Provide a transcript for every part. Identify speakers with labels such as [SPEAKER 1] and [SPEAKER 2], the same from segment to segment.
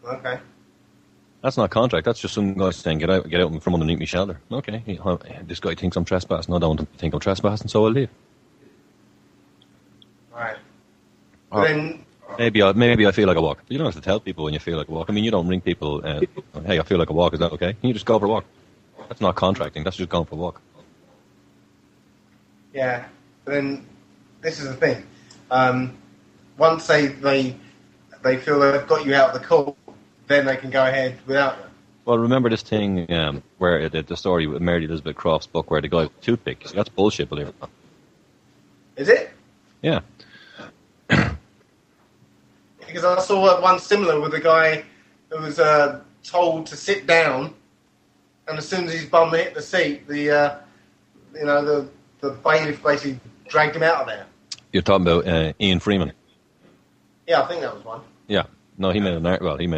[SPEAKER 1] Okay.
[SPEAKER 2] That's not contract. That's just some guy saying, get out from underneath my shelter. Okay, this guy thinks I'm trespassing. I don't think I'm trespassing, so I'll leave.
[SPEAKER 1] Right.
[SPEAKER 2] Or
[SPEAKER 1] then
[SPEAKER 2] maybe I feel like a walk. You don't have to tell people when you feel like a walk. I mean, you don't ring people, hey, I feel like a walk. Is that okay? You just go for a walk. That's not contracting. That's just going for a walk.
[SPEAKER 1] Yeah. But then this is the thing. Once they feel they've got you out of the court, then they can go ahead without you.
[SPEAKER 2] Well, remember this thing where the story with Mary Elizabeth Croft's book where the guy with the toothpick. See, that's bullshit, believe it or not.
[SPEAKER 1] Is it?
[SPEAKER 2] Yeah.
[SPEAKER 1] Because I saw one similar with a guy who was told to sit down, and as soon as his bum hit the seat, the bailiff basically dragged him out of there.
[SPEAKER 2] You're talking about Ian Freeman.
[SPEAKER 1] Yeah, I think that was one.
[SPEAKER 2] Yeah. No, he made a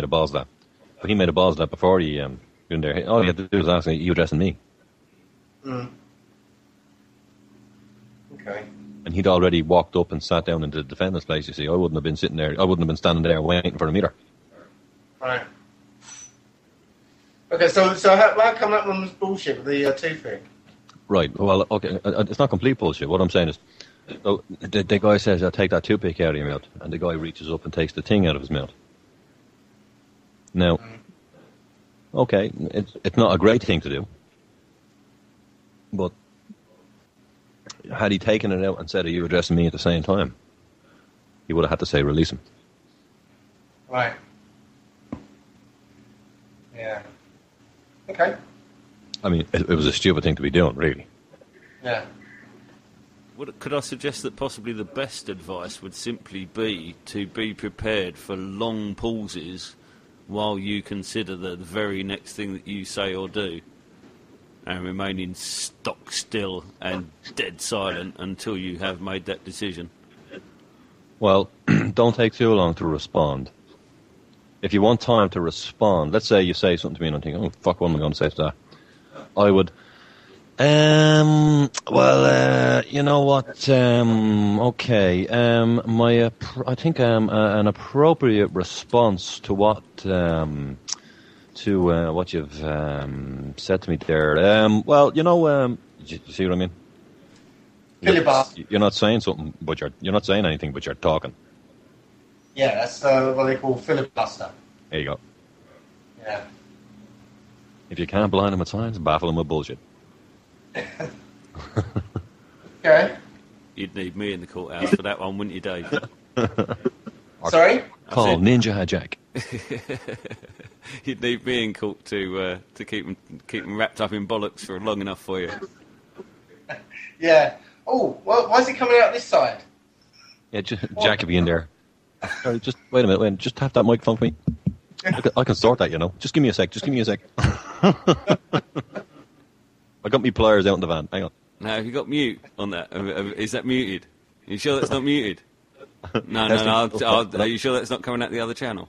[SPEAKER 2] balls that. But he made a balls that before he got in there. All he had to do was ask, are you addressing me?
[SPEAKER 1] Mm. Okay.
[SPEAKER 2] And he'd already walked up and sat down in the defendant's place, you see. I wouldn't have been sitting there. I wouldn't have been standing there waiting for him either.
[SPEAKER 1] Right. Okay, so how come that one was bullshit with the toothpick?
[SPEAKER 2] Right. Well, okay. It's not complete bullshit. What I'm saying is, so the guy says, I'll take that toothpick out of your mouth. And the guy reaches up and takes the thing out of his mouth. Now, okay, it's not a great thing to do. But had he taken it out and said, are you addressing me at the same time? He would have had to say, release him.
[SPEAKER 1] Right. Yeah. Okay.
[SPEAKER 2] I mean, it was a stupid thing to be doing, really.
[SPEAKER 1] Yeah.
[SPEAKER 3] Could I suggest that possibly the best advice would simply be to be prepared for long pauses while you consider the very next thing that you say or do, and remaining stock still and dead silent until you have made that decision?
[SPEAKER 2] Well, don't take too long to respond. If you want time to respond, let's say you say something to me and I'm thinking, oh, fuck, what am I going to say to that? I would, you know what, okay, I think an appropriate response to what you've said to me there, well, you know, you see what I mean? You're not saying something, but you're not saying anything, but you're talking.
[SPEAKER 1] Yeah, that's what they call filibuster.
[SPEAKER 2] There you go.
[SPEAKER 1] Yeah.
[SPEAKER 2] If you can't blind them with science, baffle them with bullshit.
[SPEAKER 1] Okay.
[SPEAKER 3] You'd need me in the courthouse for that one, wouldn't you, Dave?
[SPEAKER 1] Sorry?
[SPEAKER 2] Call Ninja Jack.
[SPEAKER 3] You'd need me in court to keep them wrapped up in bollocks for long enough for you.
[SPEAKER 1] Yeah. Oh, well, why is it coming out this side?
[SPEAKER 2] Yeah, Jack could be in there. Sorry, just wait a minute. Just tap that microphone for me. I can sort that, you know. Just give me a sec. I got me pliers out in the van. Hang on.
[SPEAKER 3] Now, have you got mute on that? Is that muted? Are you sure that's not muted? No. Are you sure that's not coming out the other channel?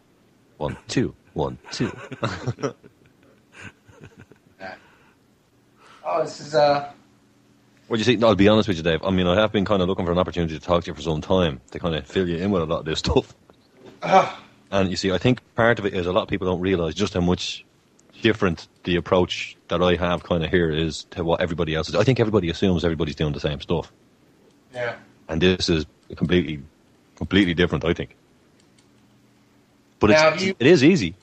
[SPEAKER 2] 1, 2, 1, 2.
[SPEAKER 1] Oh, this is
[SPEAKER 2] Well, you see, I'll be honest with you, Dave. I mean, I have been kind of looking for an opportunity to talk to you for some time to kind of fill you in with a lot of this stuff. And you see, I think part of it is a lot of people don't realise just how much different the approach that I have kind of here is to what everybody else is. I think everybody assumes everybody's doing the same stuff.
[SPEAKER 1] Yeah.
[SPEAKER 2] And this is completely different, I think. But it is easy.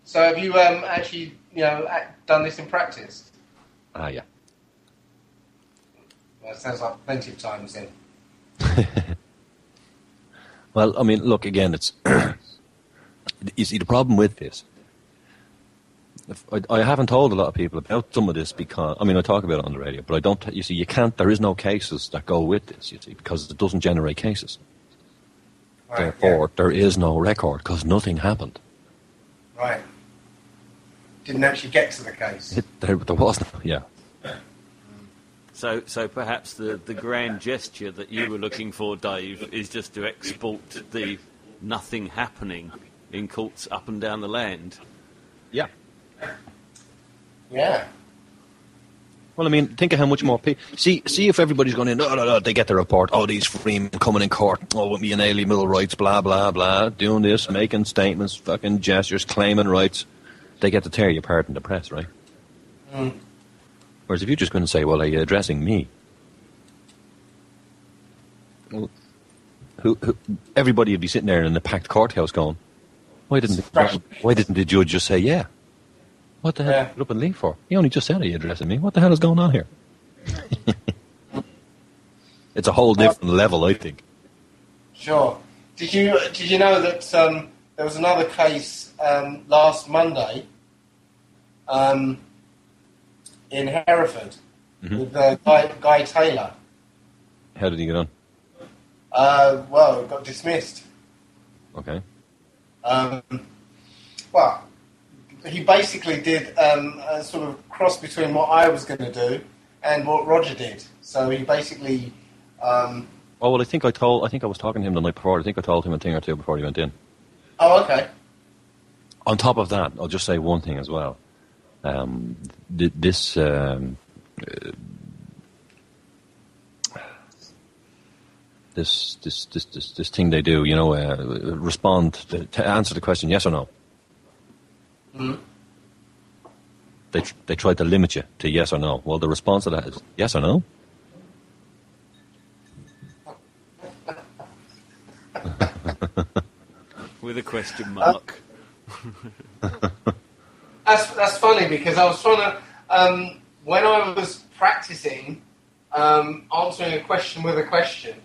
[SPEAKER 1] So have you actually, done this in practice?
[SPEAKER 2] Yeah.
[SPEAKER 1] Well, it sounds like plenty of times then.
[SPEAKER 2] Well, I mean, look, again, it's... you see, the problem with this... I haven't told a lot of people about some of this because... I mean, I talk about it on the radio, but I don't... You see, you can't... There is no cases that go with this, you see, because it doesn't generate cases. Right, therefore, there is no record because nothing happened.
[SPEAKER 1] Right. Didn't actually get to the case.
[SPEAKER 2] There was no... Yeah.
[SPEAKER 3] So perhaps the grand gesture that you were looking for, Dave, is just to export the nothing happening in courts up and down the land.
[SPEAKER 2] Yeah.
[SPEAKER 1] Yeah.
[SPEAKER 2] Well, I mean, think of how much more see if everybody's going in, no, they get the report, these freemen coming in court, with me inalienable rights, blah, blah, blah, doing this, making statements, fucking gestures, claiming rights. They get to tear you apart in the press, right?
[SPEAKER 1] Mm.
[SPEAKER 2] Whereas if you're just going to say, well, are you addressing me? Well, who everybody would be sitting there in the packed courthouse going, why didn't the judge just say, yeah? What the hell did you up and leave for? He only just said, are you addressing me? What the hell is going on here? It's a whole different level, I think.
[SPEAKER 1] Sure. Did you know that there was another case last Monday in Hereford with Guy Taylor?
[SPEAKER 2] How did he get on?
[SPEAKER 1] Well, it got dismissed.
[SPEAKER 2] Okay.
[SPEAKER 1] Well, he basically did a sort of cross between what I was going to do and what Roger did. So he basically.
[SPEAKER 2] I think I was talking to him the night before. I think I told him a thing or two before he went in.
[SPEAKER 1] Oh, okay.
[SPEAKER 2] On top of that, I'll just say one thing as well. This thing they do, respond to answer the question yes or no.
[SPEAKER 1] Mm-hmm.
[SPEAKER 2] They try to limit you to yes or no. Well, the response to that is yes or no.
[SPEAKER 3] With a question mark.
[SPEAKER 1] That's funny because I was trying to when I was practicing answering a question with a question,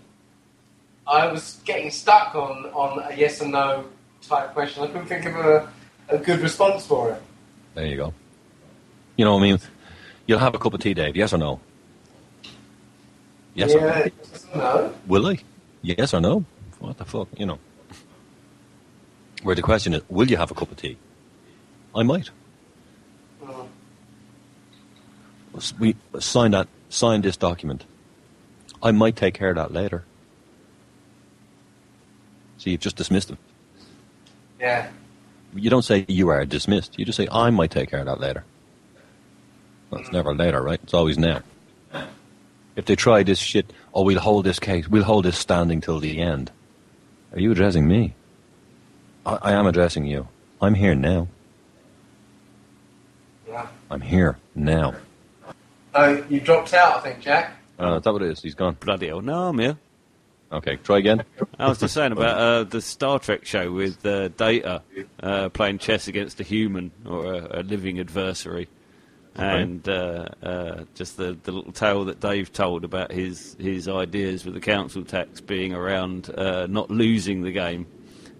[SPEAKER 1] I was getting stuck on a yes or no type question. I couldn't think of a good response for it.
[SPEAKER 2] There you go. You know what I mean? You'll have a cup of tea, Dave. Yes or no? Yes or no?
[SPEAKER 1] Yes or no?
[SPEAKER 2] Will I? Yes or no? What the fuck? Where the question is, will you have a cup of tea? I might. We sign this document. I might take care of that later. See, you've just dismissed him.
[SPEAKER 1] Yeah.
[SPEAKER 2] You don't say you are dismissed. You just say, I might take care of that later. Well, it's never later, right? It's always now. If they try this shit, we'll hold this case, we'll hold this standing till the end. Are you addressing me? I am addressing you. I'm here now.
[SPEAKER 1] Yeah.
[SPEAKER 2] I'm here now.
[SPEAKER 1] You dropped out, I think, Jack.
[SPEAKER 2] Is that what it is? He's gone.
[SPEAKER 3] Bloody hell. No, I'm here.
[SPEAKER 2] Okay, try again.
[SPEAKER 3] I was just saying about the Star Trek show with Data playing chess against a human or a living adversary. Okay. And just the little tale that Dave told about his ideas with the council tax being around not losing the game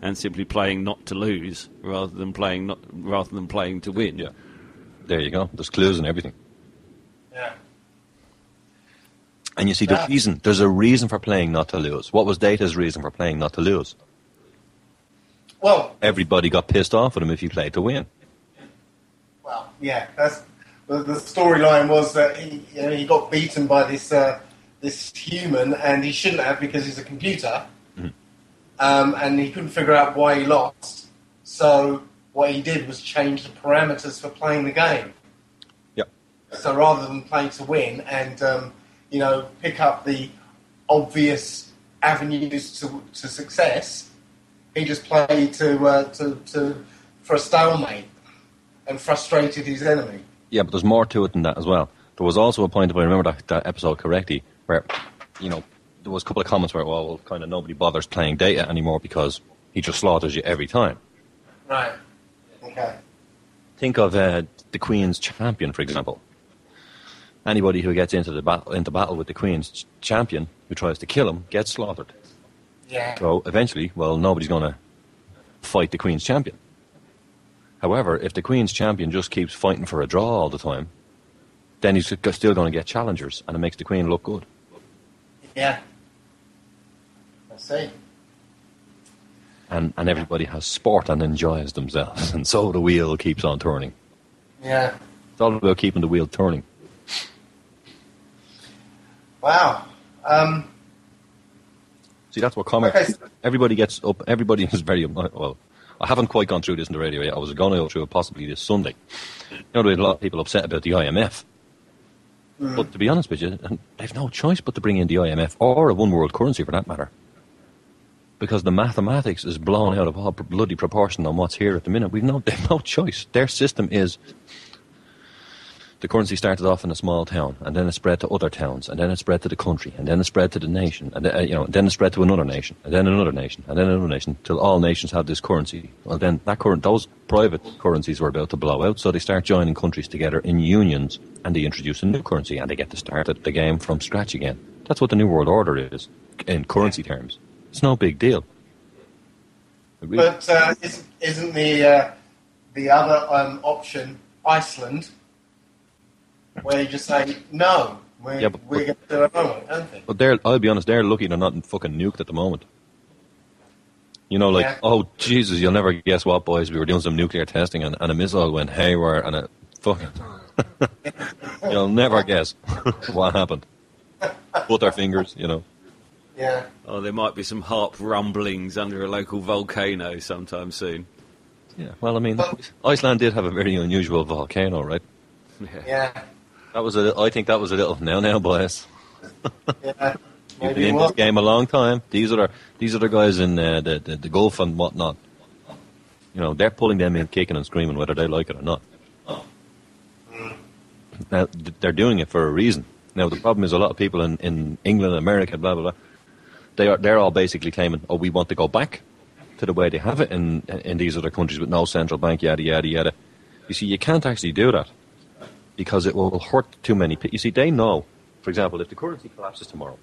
[SPEAKER 3] and simply playing not to lose rather than playing to win.
[SPEAKER 2] Yeah. There you go. There's clues and everything.
[SPEAKER 1] Yeah.
[SPEAKER 2] And you see, there's a reason for playing not to lose. What was Data's reason for playing not to lose?
[SPEAKER 1] Well,
[SPEAKER 2] everybody got pissed off at him if he played to win.
[SPEAKER 1] Well, yeah, that's the storyline was that he got beaten by this human, and he shouldn't have because he's a computer, and he couldn't figure out why he lost. So what he did was change the parameters for playing the game.
[SPEAKER 2] Yep.
[SPEAKER 1] So rather than play to win and pick up the obvious avenues to success, he just played for a stalemate and frustrated his enemy.
[SPEAKER 2] Yeah, but there's more to it than that as well. There was also a point, if I remember that episode correctly, where, there was a couple of comments where, well, kind of nobody bothers playing Data anymore because he just slaughters you every time.
[SPEAKER 1] Right. Okay.
[SPEAKER 2] Think of the Queen's champion, for example. Anybody who gets into battle with the Queen's champion who tries to kill him gets slaughtered.
[SPEAKER 1] Yeah.
[SPEAKER 2] So eventually, nobody's going to fight the Queen's champion. However, if the Queen's champion just keeps fighting for a draw all the time, then he's still going to get challengers, and it makes the Queen look good.
[SPEAKER 1] Yeah. I see.
[SPEAKER 2] And everybody has sport and enjoys themselves, and so the wheel keeps on turning.
[SPEAKER 1] Yeah.
[SPEAKER 2] It's all about keeping the wheel turning.
[SPEAKER 1] Wow.
[SPEAKER 2] See, that's what comics... Okay. Everybody gets up... Everybody is very... Well, I haven't quite gone through this in the radio yet. I was going to go through it possibly this Sunday. There's a lot of people upset about the IMF. But to be honest with you, they've no choice but to bring in the IMF or a one world currency for that matter. Because the mathematics is blown out of all bloody proportion on what's here at the minute. They've no choice. Their system is, the currency started off in a small town, and then it spread to other towns, and then it spread to the country, and then it spread to the nation, and then it spread to another nation, and then another nation, and then another nation, till all nations had this currency. Well, then those private currencies were about to blow out, so they start joining countries together in unions, and they introduce a new currency, and they get to start the game from scratch again. That's what the New World Order is, in currency terms. It's no big deal.
[SPEAKER 1] But isn't the other option Iceland, where you just say no, we're going to do our own, aren't they?
[SPEAKER 2] But I'll be honest, they're lucky they're not fucking nuked at the moment. Oh Jesus, you'll never guess what, boys. We were doing some nuclear testing and a missile went haywire and it fucking. You'll never guess what happened. Put our fingers,
[SPEAKER 1] Yeah.
[SPEAKER 3] Oh, there might be some harp rumblings under a local volcano sometime soon.
[SPEAKER 2] Yeah, well, I mean, Iceland did have a very unusual volcano, right?
[SPEAKER 1] Yeah.
[SPEAKER 2] I think that was a little now, boys.
[SPEAKER 1] Yeah.
[SPEAKER 2] You've been in this game a long time. These are the guys in the Gulf and whatnot. They're pulling them in, kicking and screaming, whether they like it or not. Now, they're doing it for a reason. Now, the problem is a lot of people in England, America, blah, blah, blah, they're all basically claiming, we want to go back to the way they have it in these other countries with no central bank, yada, yada, yada. You see, you can't actually do that because it will hurt too many people. You see, they know, for example, if the currency collapses tomorrow,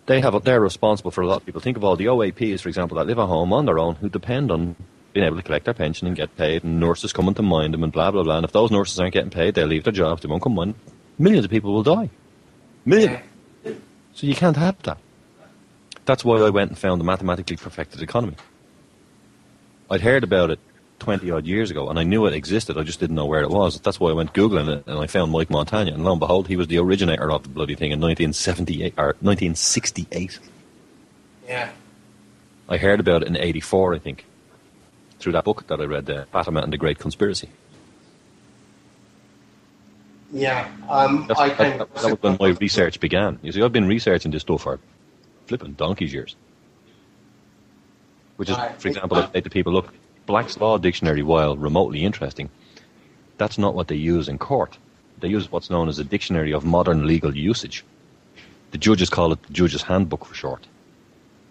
[SPEAKER 2] they're responsible for a lot of people. Think of all the OAPs, for example, that live at home on their own who depend on being able to collect their pension and get paid, and nurses coming to mind them and blah, blah, blah. And if those nurses aren't getting paid, they'll leave their jobs, they won't come on. Millions of people will die. Millions. So you can't have that. That's why I went and found the mathematically perfected economy. I'd heard about it 20-odd years ago, and I knew it existed, I just didn't know where it was. That's why I went Googling it, and I found Mike Montagna, and lo and behold, he was the originator of the bloody thing in 1968.
[SPEAKER 1] Yeah.
[SPEAKER 2] I heard about it in 84, I think, through that book that I read, Fatima and the Great Conspiracy.
[SPEAKER 1] Yeah.
[SPEAKER 2] That was when my research began. You see, I've been researching this stuff for flipping donkey's years. Which is, for example, I say to people, look, Black's Law Dictionary, while remotely interesting, that's not what they use in court. They use what's known as a dictionary of modern legal usage. The judges call it the Judge's Handbook for short.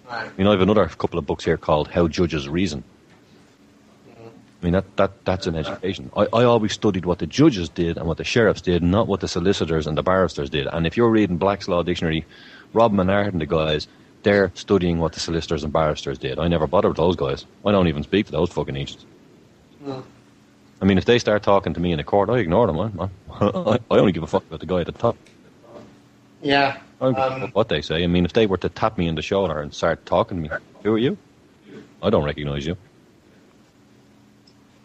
[SPEAKER 1] Right.
[SPEAKER 2] I have another couple of books here called How Judges Reason. I mean, that's an education. I always studied what the judges did and what the sheriffs did, not what the solicitors and the barristers did. And if you're reading Black's Law Dictionary, Rob Menard and the guys, they're studying what the solicitors and barristers did. I never bothered with those guys. I don't even speak to those fucking agents. I mean, if they start talking to me in a court, I ignore them. I only give a fuck about the guy at the top.
[SPEAKER 1] Yeah.
[SPEAKER 2] I don't give a fuck what they say. I mean, if they were to tap me in the shoulder and start talking to me, who are you? I don't recognise you.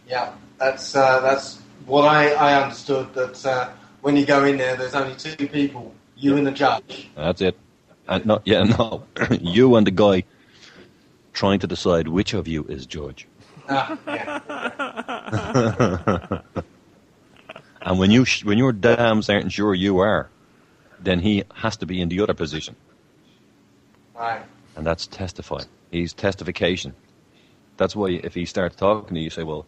[SPEAKER 1] Yeah, that's what I understood, that when you go in there, there's only two people, you and the judge.
[SPEAKER 2] That's it. And no, you and the guy trying to decide which of you is judge.
[SPEAKER 1] Yeah.
[SPEAKER 2] And when you're damn certain sure you are, then he has to be in the other position.
[SPEAKER 1] Right.
[SPEAKER 2] And that's testifying. He's testification. That's why if he starts talking to you, you say, well,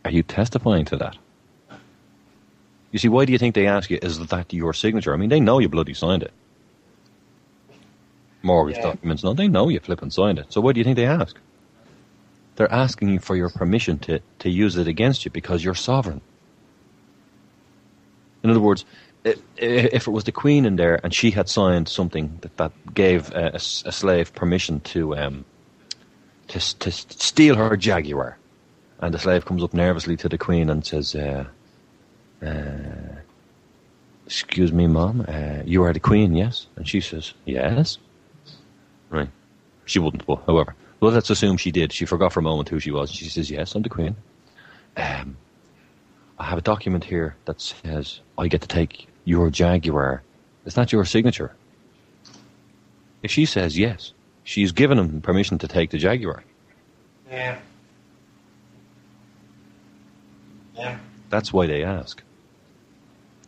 [SPEAKER 2] are you testifying to that? You see, why do you think they ask you, is that your signature? I mean, they know you bloody signed it. Mortgage documents, no, they know you flipping signed it. So why do you think they ask? They're asking you for your permission to use it against you because you're sovereign. In other words, if it was the Queen in there and she had signed something that gave a slave permission to steal her Jaguar, and the slave comes up nervously to the Queen and says, excuse me, Mom, you are the Queen, yes? And she says, yes. Right. She wouldn't, but however. Well, let's assume she did. She forgot for a moment who she was. She says, yes, I'm the Queen. I have a document here that says I get to take your Jaguar. Is that your signature? If she says yes, she's given him permission to take the Jaguar.
[SPEAKER 1] Yeah. Yeah.
[SPEAKER 2] That's why they ask.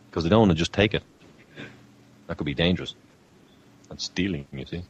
[SPEAKER 2] because they don't want to just take it. That could be dangerous. That's stealing, you see.